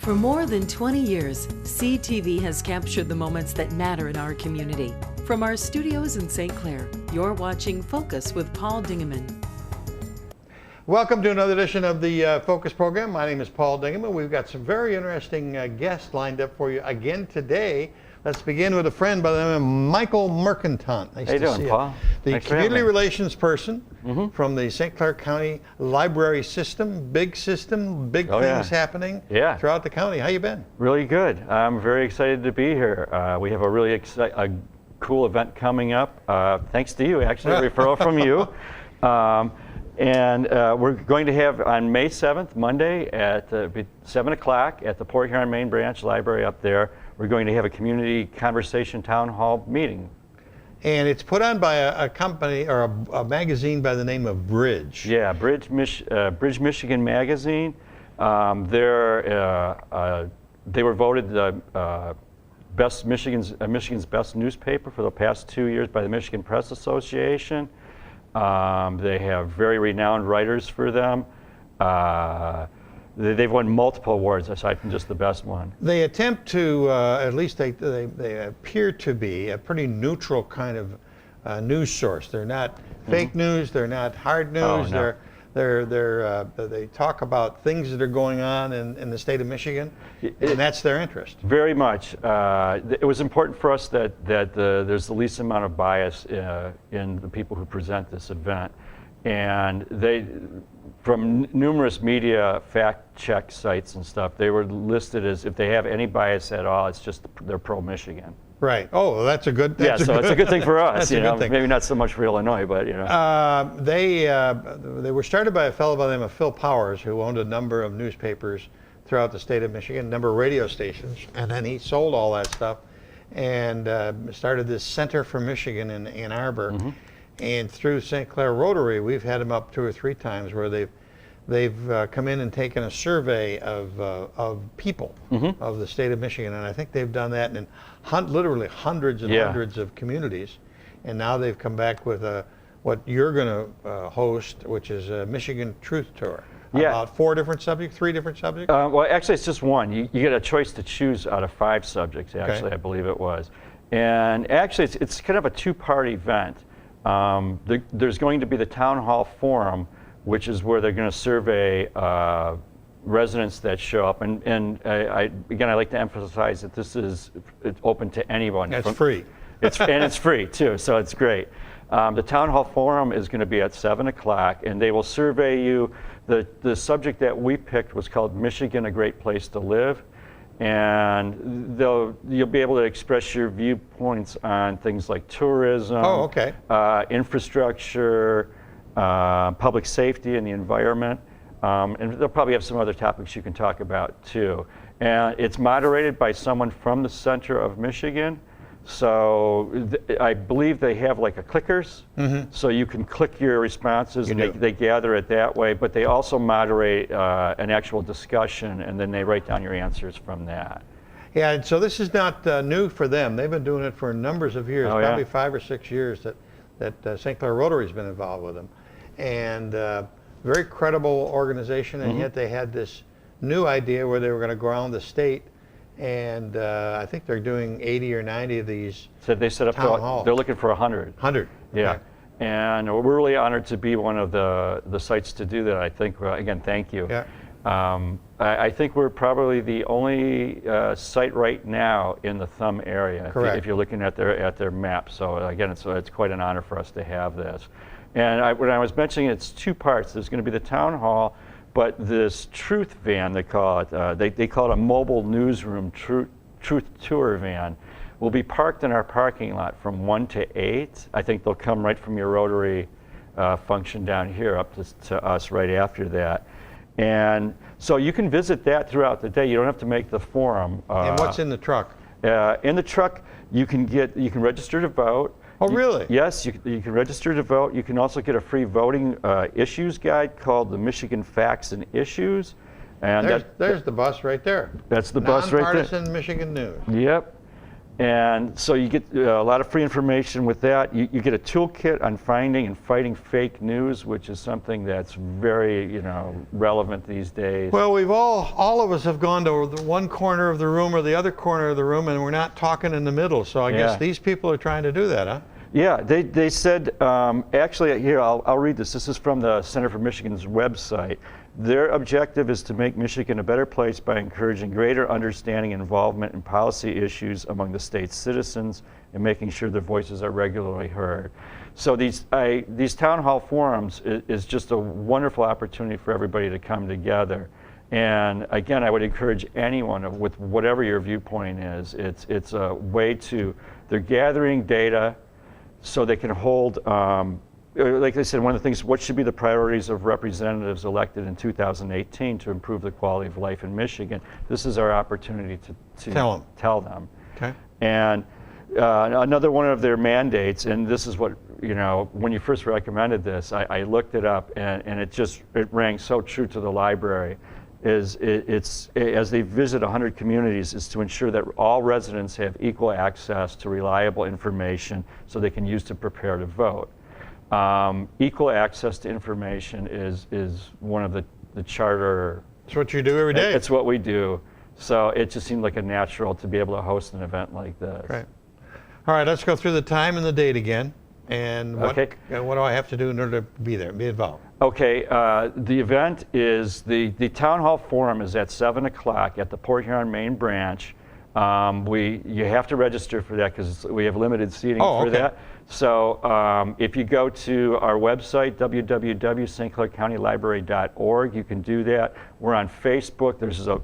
For more than 20 years, CTV has captured the moments that matter in our community. From our studios in St. Clair, you're watching Focus with Paul Dingeman. Welcome to another edition of the Focus program. My name is Paul Dingeman. We've got some very interesting guests lined up for you again today. Let's begin with a friend by the name of Michael Mercantont. Nice to see you. Paul? The community relations person from the St. Clair County Library System. Big things happening throughout the county. How you been? Really good. I'm very excited to be here. We have a really cool event coming up. Thanks to you, actually, a referral from you. And we're going to have on May 7th, Monday, at 7 o'clock at the Port Huron Main Branch Library up there. We're going to have a community conversation town hall meeting. And it's put on by a company or a magazine by the name of Bridge. Yeah, Bridge Michigan Magazine. They were voted the Michigan's best newspaper for the past 2 years by the Michigan Press Association. They have very renowned writers for them. They've won multiple awards aside from just the best one. They attempt to, at least they appear to be a pretty neutral kind of news source. They're not fake news. They're not hard news. Oh, no. They talk about things that are going on in the state of Michigan, and that's their interest. Very much. It was important for us that there's the least amount of bias in the people who present this event. And from numerous media fact check sites and stuff, they were listed as, if they have any bias at all, it's just they're pro-Michigan. Right. Oh, well, that's a good. It's a good thing for us. That's a good thing. Maybe not so much for Illinois, but they were started by a fellow by the name of Phil Powers, who owned a number of newspapers throughout the state of Michigan, a number of radio stations, and then he sold all that stuff and started this Center for Michigan in Ann Arbor. And through St. Clair Rotary, we've had them up 2 or 3 times where they've come in and taken a survey of people of the state of Michigan, and I think they've done that in literally hundreds and hundreds of communities. And now they've come back with what you're going to host, which is a Michigan Truth Tour. About 4 different subjects, 3 different subjects? Well, actually, it's just one. You get a choice to choose out of 5 subjects, actually, I believe it was. And actually, it's kind of a 2-part event. There's going to be the Town Hall Forum, which is where they're going to survey residents that show up. And I like to emphasize that it's open to anyone. It's free. And it's free, too, so it's great. The Town Hall Forum is going to be at 7 o'clock, and they will survey you. The subject that we picked was called Michigan, a Great Place to Live. And you'll be able to express your viewpoints on things like tourism, infrastructure, public safety and the environment, and they'll probably have some other topics you can talk about too. And it's moderated by someone from the center of Michigan. So I believe they have like a clickers, so you can click your responses and they gather it that way, but they also moderate an actual discussion, and then they write down your answers from that. Yeah, and so this is not new for them. They've been doing it for numbers of years, probably 5 or 6 years that St. Clair Rotary's been involved with them. And very credible organization, and yet they had this new idea where they were going to go around the state. And I think they're doing 80 or 90 of these. So they set up town halls. They're looking for 100. 100. Yeah. Okay. And we're really honored to be one of the sites to do that. I think, again, thank you. Yeah. I think we're probably the only site right now in the Thumb area. Correct. If you're looking at their map. So again, it's quite an honor for us to have this. And when I was mentioning it's 2 parts. There's going to be the town hall. But this truth van, they call it, they call it a mobile newsroom truth tour van, will be parked in our parking lot from 1 to 8. I think they'll come right from your Rotary function down here up to us right after that. And so you can visit that throughout the day. You don't have to make the forum. And what's in the truck? In the truck, you can register to vote. Oh, really? Yes, you can register to vote. You can also get a free voting issues guide called the Michigan Facts and Issues. And there's the bus right there. That's the bus right there. Nonpartisan Michigan News. Yep. And so you get a lot of free information with that. You get a toolkit on finding and fighting fake news, which is something that's very, relevant these days. Well, we've all of us have gone to the one corner of the room or the other corner of the room, and we're not talking in the middle. So I guess these people are trying to do that, huh? Yeah, they said, actually, here, I'll read this. This is from the Center for Michigan's website. Their objective is to make Michigan a better place by encouraging greater understanding and involvement in policy issues among the state's citizens and making sure their voices are regularly heard. So these town hall forums is just a wonderful opportunity for everybody to come together. And again, I would encourage anyone with whatever your viewpoint is. It's a way they're gathering data so they can hold, like I said, one of the things, what should be the priorities of representatives elected in 2018 to improve the quality of life in Michigan? This is our opportunity to tell them. Okay. And another one of their mandates, and this is what, when you first recommended this, I looked it up, and it rang so true to the library, it's as they visit 100 communities, is to ensure that all residents have equal access to reliable information so they can use to prepare to vote. Equal access to information is one of the charter. It's what you do every day. It's what we do. So it just seemed like a natural to be able to host an event like this. Right. All right, let's go through the time and the date again. And what do I have to do in order to be there, be involved? Okay, the event is, the Town Hall Forum is at 7 o'clock at the Port Huron main branch. You have to register for that because we have limited seating for that. So if you go to our website, www.stclaircountylibrary.org, you can do that. We're on Facebook. There's a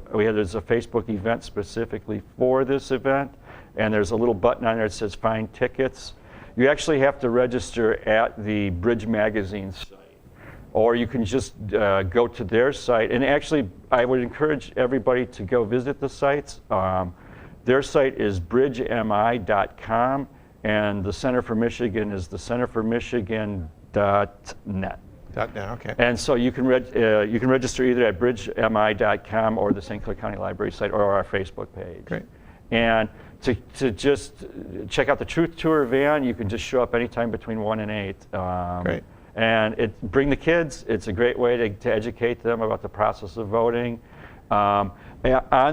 Facebook event specifically for this event, and there's a little button on there that says Find Tickets. You actually have to register at the Bridge Magazine site, or you can just go to their site. And actually, I would encourage everybody to go visit the sites. Their site is bridgemi.com, and the Center for Michigan is the centerformichigan.net. Okay. And so you can register either at bridgemi.com or the St. Clair County Library site or our Facebook page. Great. And to just check out the Truth Tour van, you can just show up anytime between 1 and 8. Great. And bring the kids. It's a great way to educate them about the process of voting. On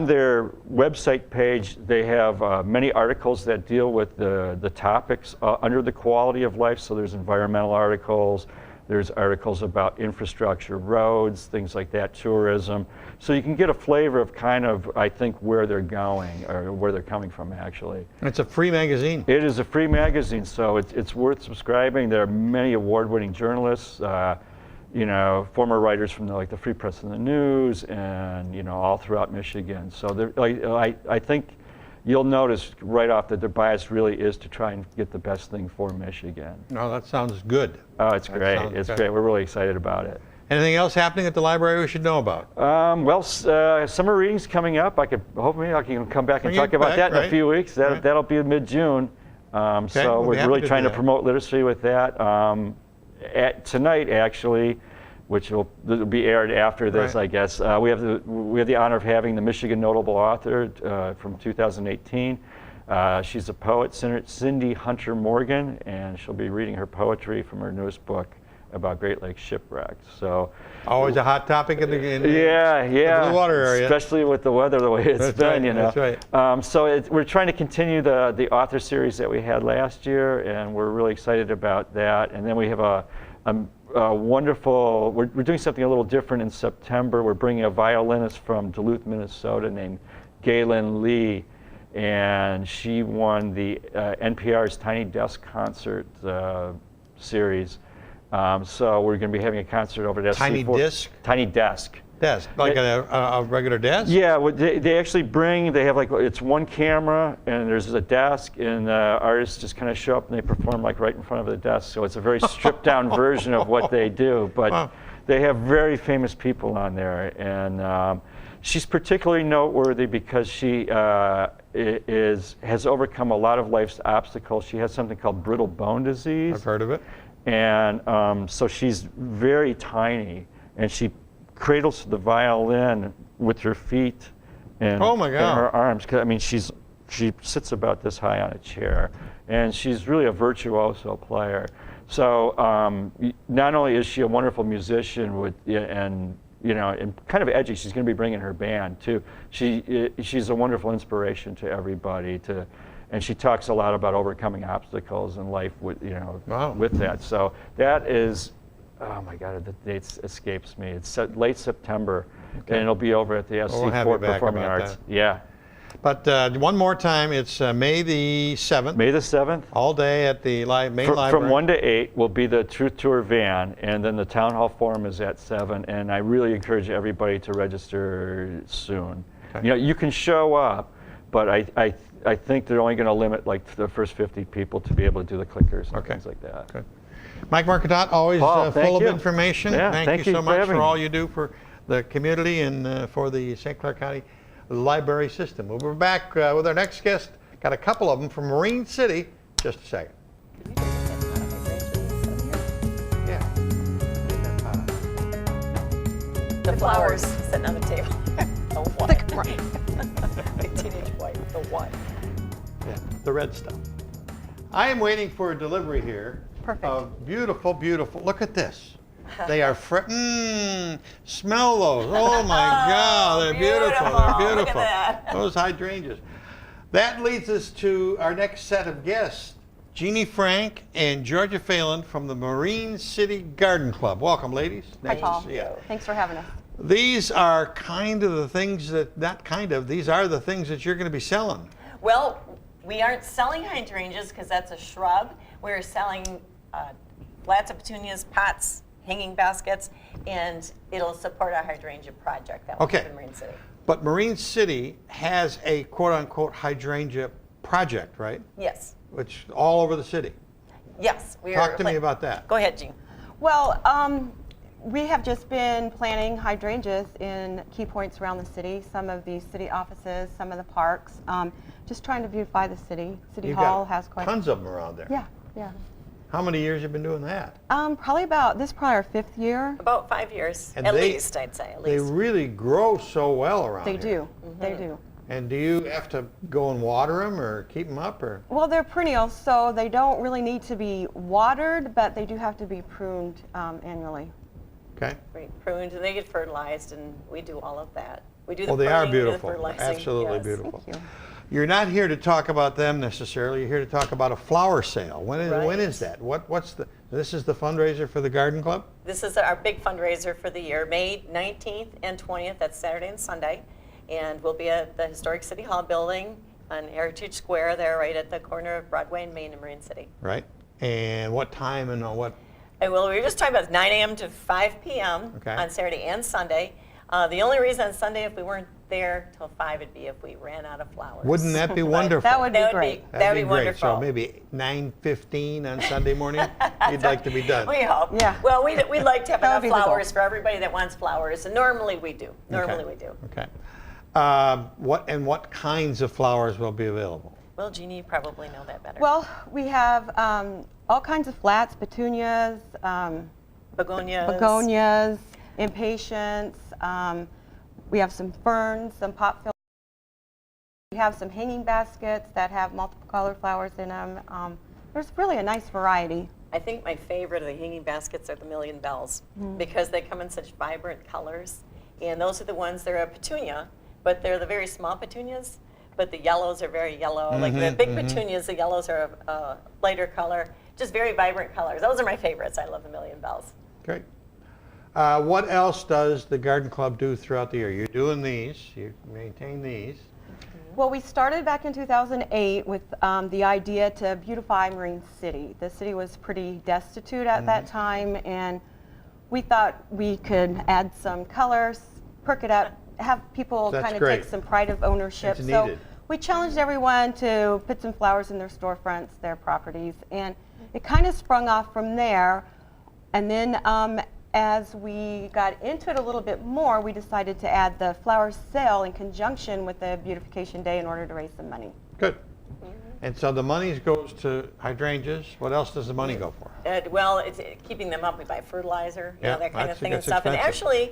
their website page, they have many articles that deal with the topics under the quality of life. So there's environmental articles, there's articles about infrastructure, roads, things like that, tourism. So you can get a flavor of kind of, I think, where they're going or where they're coming from, actually. It's a free magazine. It is a free magazine, so it's worth subscribing. There are many award-winning journalists, former writers from the Free Press and the News, and all throughout Michigan. So I think you'll notice right off that their bias really is to try and get the best thing for Michigan. No, that sounds good. Oh, it's great. It's great. We're really excited about it. Anything else happening at the library we should know about? Summer reading's coming up. Hopefully I can come back and talk about that in a few weeks. That'll be mid-June. So we're really trying to promote literacy with that. Tonight, actually, which will be aired after this, I guess. We have the honor of having the Michigan Notable Author from 2018. She's a poet, Cindy Hunter Morgan, and she'll be reading her poetry from her newest book about Great Lakes shipwrecks. So always a hot topic in the Blue Water area, especially with the weather the way it's been. That's right. So we're trying to continue the author series that we had last year, and we're really excited about that. And then we have a wonderful. We're doing something a little different in September. We're bringing a violinist from Duluth, Minnesota, named Galen Lee, and she won the NPR's Tiny Desk Concert series. So we're going to be having a concert over at Tiny Disc? Tiny Desk. Desk, like a regular desk? Yeah, they actually they have it's one camera and there's a desk, and the artists just kind of show up and they perform right in front of the desk. So it's a very stripped down version of what they do, but they have very famous people on there. And she's particularly noteworthy because she has overcome a lot of life's obstacles. She has something called brittle bone disease. I've heard of it. And so she's very tiny, and she cradles the violin with her feet and, oh my God. and her arms. I mean, she's she sits about this high on a chair, and she's really a virtuoso player. So not only is she a wonderful musician and kind of edgy, she's going to be bringing her band too. She's a wonderful inspiration to everybody. And she talks a lot about overcoming obstacles in life with with that. So that is, oh my God, the date escapes me. It's late September, and it'll be over at the SC Fort Performing Arts. Yeah. But one more time, it's May the 7th. May the 7th. All day at the main library. From 1 to 8 will be the Truth Tour van, and then the Town Hall Forum is at 7. And I really encourage everybody to register soon. Okay. You can show up, but I think they're only going to limit like the first 50 people to be able to do the clickers and things like that. Okay. Mike Marcotte, always Paul, full of information. Yeah, thank you so much for all you do for the community and for the St. Clair County library system. We'll be back with our next guest. Got a couple of them from Marine City. Just a second. Yeah. The flowers sitting on the table. The what? The teenage white. The what? Yeah, the red stuff. I am waiting for a delivery here. Perfect. Beautiful, beautiful. Look at this. They are smell those. Oh my God, they're beautiful. They're beautiful. Look at that. Those hydrangeas. That leads us to our next set of guests, Jeannie Frank and Georgia Phelan from the Marine City Garden Club. Welcome, ladies. Hi, Paul. Yeah. Thanks for having us. These are kind of the things these are the things that you're going to be selling. Well, we aren't selling hydrangeas because that's a shrub. We're selling flats of petunias, pots, hanging baskets, and it'll support our hydrangea project that we have in Marine City. But Marine City has a quote-unquote hydrangea project, right? Yes. Which all over the city. Yes. Talk to me about that. Go ahead, Jean. Well, we have just been planting hydrangeas in key points around the city, some of the city offices, some of the parks, just trying to beautify the city. City Hall has quite tons of them around there. Yeah, yeah. How many years have you been doing that? Probably our 5th year. About 5 years, and at least, I'd say. At least. They really grow so well around They here. do. They do. And do you have to go and water them or keep them up? Or? Well, they're perennials, so they don't really need to be watered, but they do have to be pruned annually. Okay. Right, pruned, and they get fertilized, and we do all of that. We do the Well, they are pruning, the beautiful. fertilizing. Absolutely Yes. beautiful. Thank you. You're not here to talk about them necessarily. You're here to talk about a flower sale. When is that? This is the fundraiser for the Garden Club? This is our big fundraiser for the year, May 19th and 20th. That's Saturday and Sunday. And we'll be at the historic City Hall building on Heritage Square there, right at the corner of Broadway and Main in Marine City. Right. And what time and what? Well, we were just talking about 9 a.m. to 5 p.m. on Saturday and Sunday. The only reason on Sunday, if we weren't there till 5, would be if we ran out of flowers. Wouldn't that be wonderful? That would be great. That would be wonderful. So maybe 9:15 on Sunday morning, you'd like to be done. We hope. Yeah. Well, we'd like to have enough would be the goal. flowers for everybody that wants flowers, and normally we do. Normally we do. Okay. What kinds of flowers will be available? Well, Jeannie, you probably know that better. Well, we have all kinds of flats, petunias, begonias, impatiens. We have some ferns, some pot fills. We have some hanging baskets that have multiple colored flowers in them. There's really a nice variety. I think my favorite of the hanging baskets are the Million Bells because they come in such vibrant colors. And those are the ones that are a petunia, but they're the very small petunias, but the yellows are very yellow. Like the big petunias, the yellows are a lighter color, just very vibrant colors. Those are my favorites. I love the Million Bells. Great. What else does the Garden Club do throughout the year? You're doing these, you maintain these. Well, we started back in 2008 with the idea to beautify Marine City. The city was pretty destitute at that time, and we thought we could add some colors, perk it up, have people kind of take some pride of ownership. It's so needed. we challenged everyone to put some flowers in their storefronts, their properties, and it kind of sprung off from there. And then as we got into it a little bit more, we decided to add the flower sale in conjunction with the beautification day in order to raise some money. Good. And so the money goes to hydrangeas. What else does the money go for? Well, it's keeping them up. We buy fertilizer, Yeah, that kind of thing and that's stuff. And expensive. actually,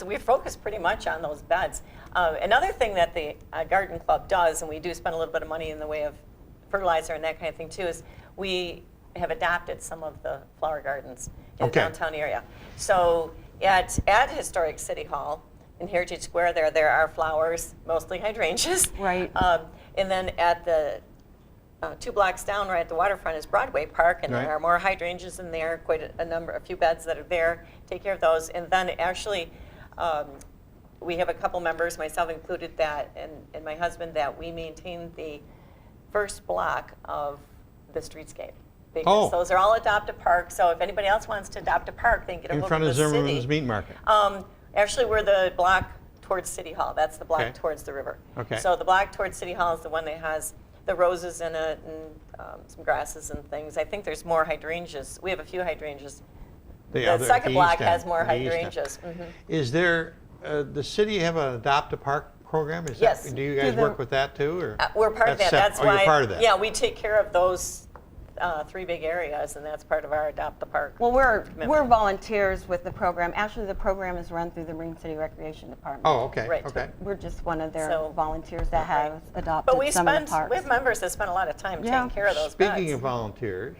we focus pretty much on those beds. Another thing that the garden club does, and we do spend a little bit of money in the way of fertilizer and that kind of thing too, is we have adopted some of the flower gardens in the downtown area. So at Historic City Hall in Heritage Square, there are flowers, mostly hydrangeas. Right. And then at the 2 blocks down, right at the waterfront, is Broadway Park, and Right. there are more hydrangeas in there. Quite a few beds that are there. Take care of those, and then actually, we have a couple members, myself included, that and my husband, that we maintain the first block of the streetscape. Because those are all adopted parks. So if anybody else wants to adopt a park, they can get a In hold front of of the city. Zimmerman's Meat Market. Actually, we're the block towards City Hall. That's the block Okay. towards the river. Okay. So the block towards City Hall is the one that has the roses in it and some grasses and things. I think there's more hydrangeas. We have a few hydrangeas. The second block east end, has more the east end. hydrangeas. Mhm. Is there, the city have an adopt a park program? Is Yes. That, do you guys Do the- work with that too, or? We're part of that. That's oh, why. you're part of that. Yeah, we take care of those 3 big areas, and that's part of our Adopt the Park. Well, we're commitment. volunteers with the program. Actually, the program is run through the Marine City Recreation Department. Oh, okay, Right. okay. We're just one of their So- volunteers that Right. has adopted But we some of the parks. we have members that spend a lot of time Yeah. taking care of those Speaking beds. of volunteers,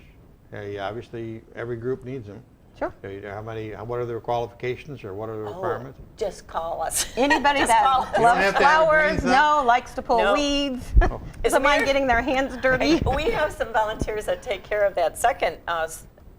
obviously every group needs them. Sure. What are their qualifications, or what are the Oh, requirements? just call us. Anybody Just call that us. You don't loves have to have flowers, greens up? likes to pull No. weeds, Is doesn't mind Mayor- getting their hands dirty. We have some volunteers that take care of that second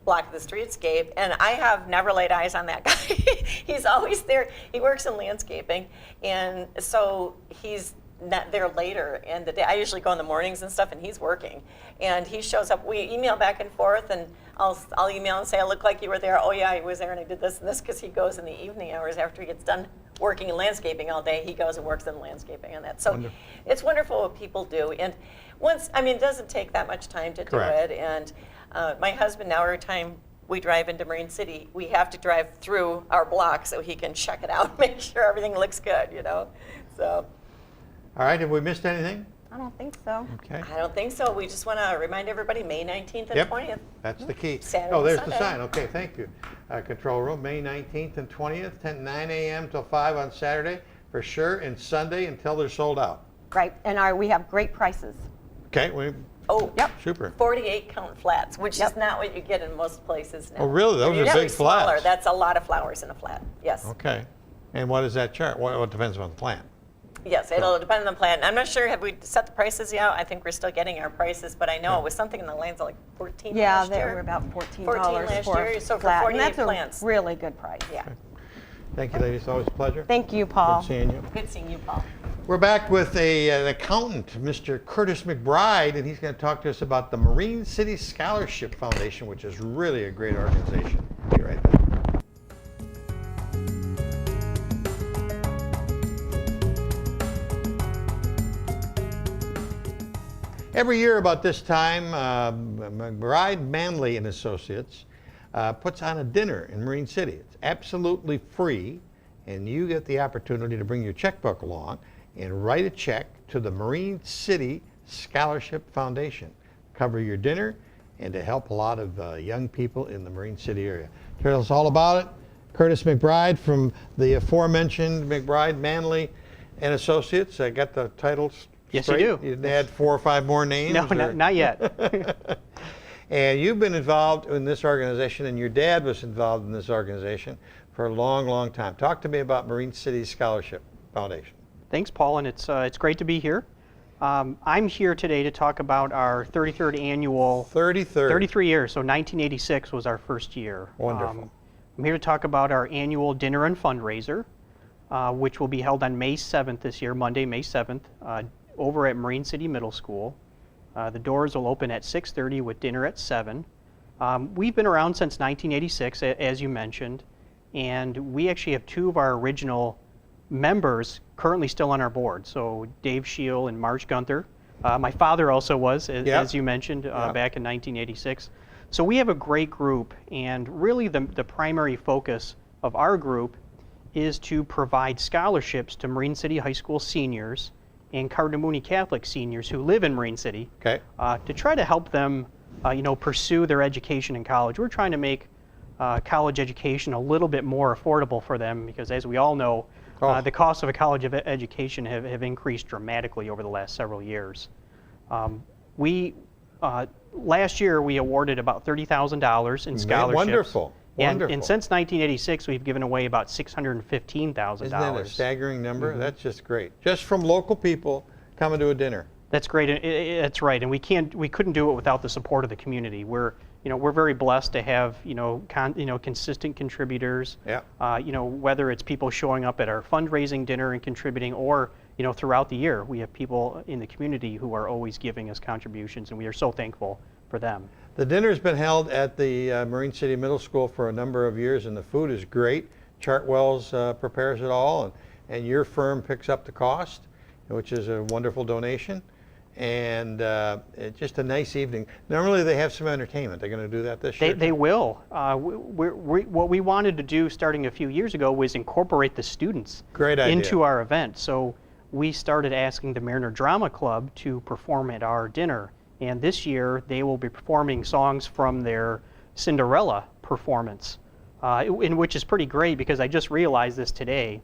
block of the streetscape, and I have never laid eyes on that guy. He's always there. He works in landscaping, and so he's not there later in the day. I usually go in the mornings and stuff, and he's working. And he shows up. We email back and forth, and I'll email and say, I look like you were there. Oh, yeah, I was there, and I did this and this, because he goes in the evening hours after he gets done working in landscaping all day. He goes and works in landscaping and that. So Wonderful. it's wonderful what people do. And it doesn't take that much time to Correct. do it. And my husband, now every time we drive into Marine City, we have to drive through our block so he can check it out, make sure everything looks good, So All right, have we missed anything? I don't think so. Okay. I don't think so. We just want to remind everybody, May 19th and Yep. 20th. That's the key. Saturday Oh, there's and the Sunday. sign. Okay, thank you. Control room, May 19th and 20th, 9 a.m. till 5 on Saturday for sure, and Sunday until they're sold out. Right, and we have great prices. Okay, Oh, Yep. super. 48 count flats, which Yep. is not what you get in most places now. Oh, really? Those They're are usually big smaller. flats. That's a lot of flowers in a flat. Yes. Okay. And what is that chart? Well, it depends on the plant. Yes, it'll depend on the plant. I'm not sure, have we set the prices yet? I think we're still getting our prices, but I know it was something in the lanes of like 14 Yeah, last they year. were about $14 14 last for a year, so for flat, 48 and that's plants. a really good price. Yeah. Thank you, ladies. Always a pleasure. Thank you, Paul. Good seeing you. Good seeing you, Paul. We're back with an accountant, Mr. Curtis McBride, and he's going to talk to us about the Marine City Scholarship Foundation, which is really a great organization. Be right back. Every year about this time, McBride Manley and Associates puts on a dinner in Marine City. It's absolutely free, and you get the opportunity to bring your checkbook along and write a check to the Marine City Scholarship Foundation. Cover your dinner and to help a lot of young people in the Marine City area. Tell us all about it. Curtis McBride from the aforementioned McBride Manley and Associates. I got the titles. Yes, you straight? do. You add 4 or 5 more names? No, or- not yet. And you've been involved in this organization, and your dad was involved in this organization for a long, long time. Talk to me about Marine City Scholarship Foundation. Thanks, Paul, and it's great to be here. I'm here today to talk about our 33rd annual, 33rd. 33 years, so 1986 was our first year. Wonderful. I'm here to talk about our annual dinner and fundraiser, which will be held on May 7th this year, Monday, May 7th, over at Marine City Middle School. The doors will open at 6:30 with dinner at 7. We've been around since 1986, as you mentioned, and we actually have 2 of our original members currently still on our board. So Dave Scheel and Marge Gunther. My father also was, as you mentioned, back in 1986. So we have a great group, and really the primary focus of our group is to provide scholarships to Marine City High School seniors and Cardinal Mooney Catholic seniors who live in Marine City, Okay. to try to help them, pursue their education in college. We're trying to make college education a little bit more affordable for them, because as we all know, Oh. the cost of a college education have increased dramatically over the last several years. Last year we awarded about $30,000 in scholarships. Wonderful. Wonderful. And since 1986, we've given away about $615,000. Isn't that a staggering number? Mm-hmm. That's just great. Just from local people coming to a dinner. That's great. That's right, and we couldn't do it without the support of the community. We're very blessed to have consistent contributors. Yeah. Whether it's people showing up at our fundraising dinner and contributing, or throughout the year, we have people in the community who are always giving us contributions, and we are so thankful for them. The dinner's been held at the Marine City Middle School for a number of years, and the food is great. Chartwell's prepares it all, and your firm picks up the cost, which is a wonderful donation. And it's just a nice evening. Normally they have some entertainment. They're going to do that this year? They will. What we wanted to do starting a few years ago was incorporate the students Great idea. into our event. So we started asking the Mariner Drama Club to perform at our dinner. And this year they will be performing songs from their Cinderella performance, which is pretty great, because I just realized this today,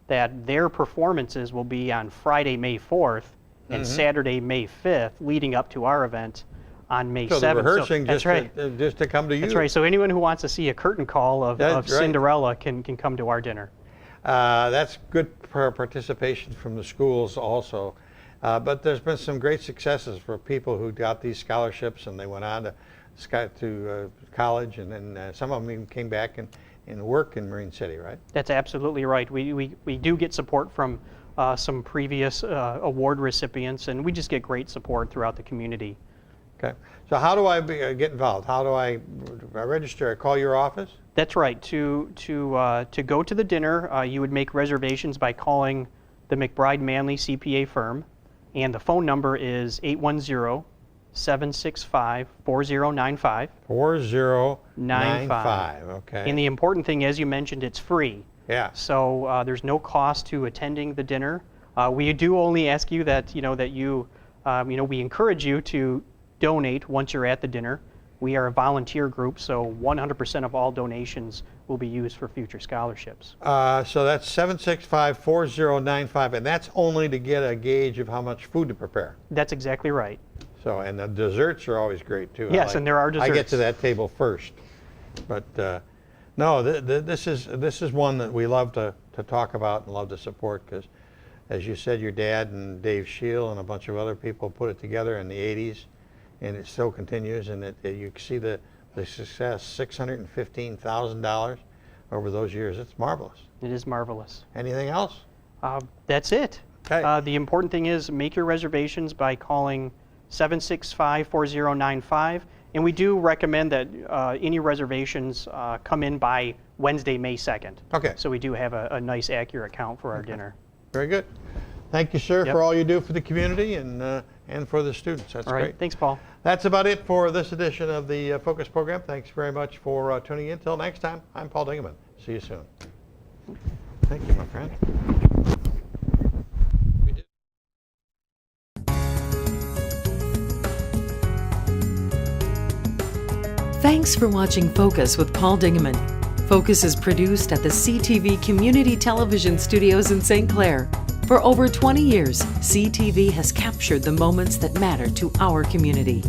that their performances will be on Friday, May 4th, and Saturday, May 5th, leading up to our event on May 7th. So they're rehearsing that's right. just to come to you. That's right. So anyone who wants to see a curtain call of That's right. Cinderella can come to our dinner. That's good participation from the schools also. But there's been some great successes for people who got these scholarships and they went on to college, and then some of them even came back and work in Marine City, right? That's absolutely right. We do get support from some previous award recipients, and we just get great support throughout the community. Okay. So how do I get involved? How do I register? I call your office? That's right. To go to the dinner, you would make reservations by calling the McBride Manley CPA firm, and the phone number is 810-765-4095. 4095. Okay. And the important thing, as you mentioned, it's free. Yeah. So there's no cost to attending the dinner. We do only ask you that we encourage you to donate once you're at the dinner. We are a volunteer group, so 100% of all donations will be used for future scholarships. So that's 765-4095, and that's only to get a gauge of how much food to prepare. That's exactly right. So, and the desserts are always great too. Yes, and there are desserts. I get to that table first, but no, this is one that we love to talk about and love to support, because, as you said, your dad and Dave Scheel and a bunch of other people put it together in the 80s, and it still continues, and you see the success, $615,000 over those years. It's marvelous. It is marvelous. Anything else? That's it. Okay. The important thing is make your reservations by calling 765-4095, and we do recommend that any reservations come in by Wednesday, May 2nd. Okay. So we do have a nice, accurate count for our dinner. Very good. Thank you, sir, Yep. for all you do for the community and for the students. That's All right. great. Thanks, Paul. That's about it for this edition of the Focus program. Thanks very much for tuning in. Till next time, I'm Paul Dingeman. See you soon. Thank you, my friend. We did. Thanks for watching Focus with Paul Dingeman. Focus is produced at the CTV Community Television Studios in St. Clair. For over 20 years, CTV has captured the moments that matter to our community.